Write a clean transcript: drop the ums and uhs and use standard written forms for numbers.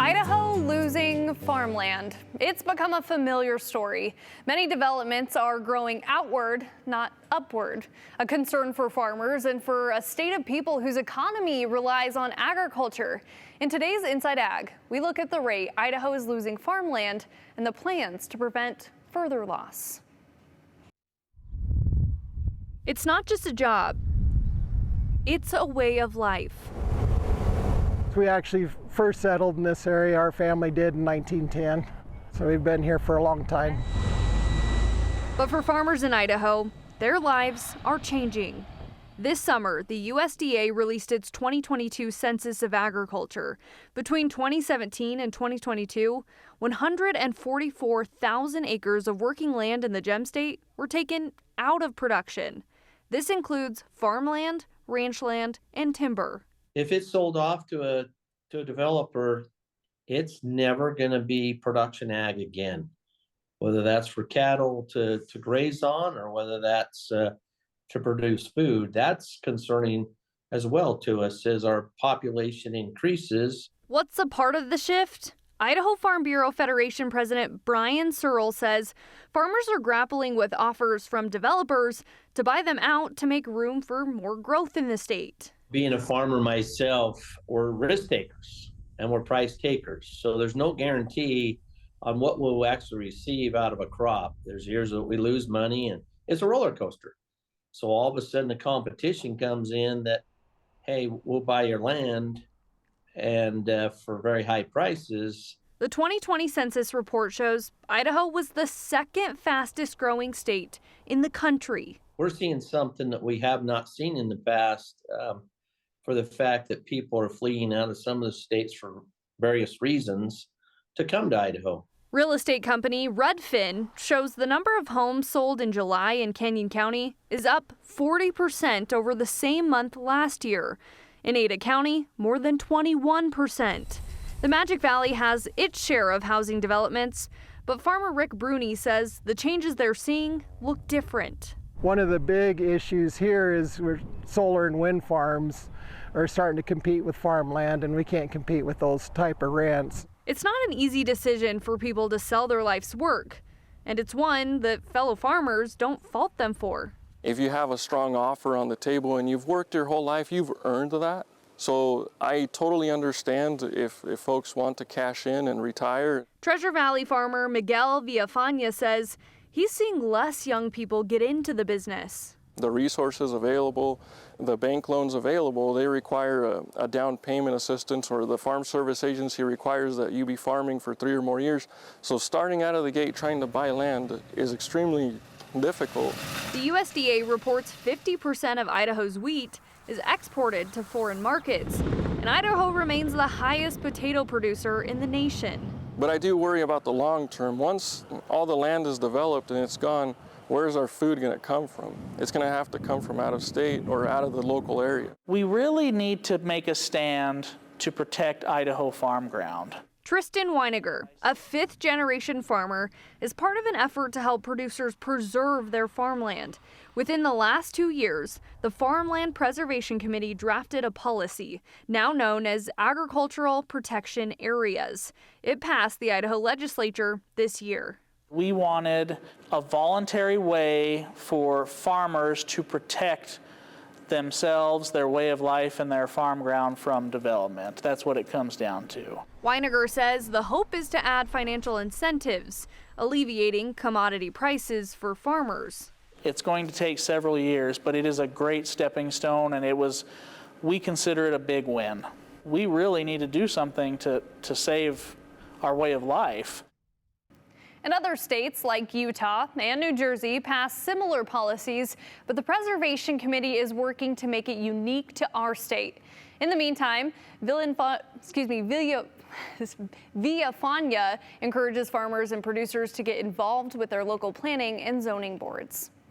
Idaho losing farmland. It's become a familiar story. Many developments are growing outward, not upward. A concern for farmers and for a state of people whose economy relies on agriculture. In today's Inside Ag, we look at the rate Idaho is losing farmland and the plans to prevent further loss. It's not just a job, it's a way of life. We actually first settled in this area, our family did, in 1910. So we've been here for a long time. But for farmers in Idaho, their lives are changing. This summer, the USDA released its 2022 Census of Agriculture. Between 2017 and 2022, 144,000 acres of working land in the Gem State were taken out of production. This includes farmland, ranch land, and timber. If it's sold off to a developer, it's never going to be production ag again, whether that's for cattle to graze on or whether that's to produce food. That's concerning as well to us as our population increases. What's a part of the shift? Idaho Farm Bureau Federation President Brian Searle says farmers are grappling with offers from developers to buy them out to make room for more growth in the state. Being a farmer myself, we're risk takers and we're price takers. So there's no guarantee on what we'll actually receive out of a crop. There's years that we lose money and it's a roller coaster. So all of a sudden the competition comes in that, hey, we'll buy your land and for very high prices. The 2020 census report shows Idaho was the second fastest growing state in the country. We're seeing something that we have not seen in the past. For the fact that people are fleeing out of some of the states for various reasons to come to Idaho. Real estate company Redfin shows the number of homes sold in July in Canyon County is up 40% over the same month last year. In Ada County, more than 21%. The Magic Valley has its share of housing developments, but farmer Rick Bruni says the changes they're seeing look different. One of the big issues here is where solar and wind farms are starting to compete with farmland, and we can't compete with those type of rents. It's not an easy decision for people to sell their life's work, and it's one that fellow farmers don't fault them for. If you have a strong offer on the table and you've worked your whole life, you've earned that. So I totally understand if folks want to cash in and retire. Treasure Valley farmer Miguel Villafana says he's seeing less young people get into the business. The resources available, the bank loans available, they require a down payment assistance, or the Farm Service Agency requires that you be farming for 3 or more years. So starting out of the gate trying to buy land is extremely difficult. The USDA reports 50% of Idaho's wheat is exported to foreign markets, and Idaho remains the highest potato producer in the nation. But I do worry about the long term. Once all the land is developed and it's gone, where's our food going to come from? It's going to have to come from out of state or out of the local area. We really need to make a stand to protect Idaho farm ground. Tristan Weiniger, a 5th-generation farmer, is part of an effort to help producers preserve their farmland. Within the last 2 years, the Farmland Preservation Committee drafted a policy, now known as Agricultural Protection Areas. It passed the Idaho legislature this year. We wanted a voluntary way for farmers to protect themselves, their way of life, and their farm ground from development. That's what it comes down to. Weiniger says the hope is to add financial incentives, alleviating commodity prices for farmers. It's going to take several years, but it is a great stepping stone, and we consider it a big win. We really need to do something to save our way of life. And other states like Utah and New Jersey passed similar policies, but the Preservation Committee is working to make it unique to our state. In the meantime, Villafana encourages farmers and producers to get involved with their local planning and zoning boards.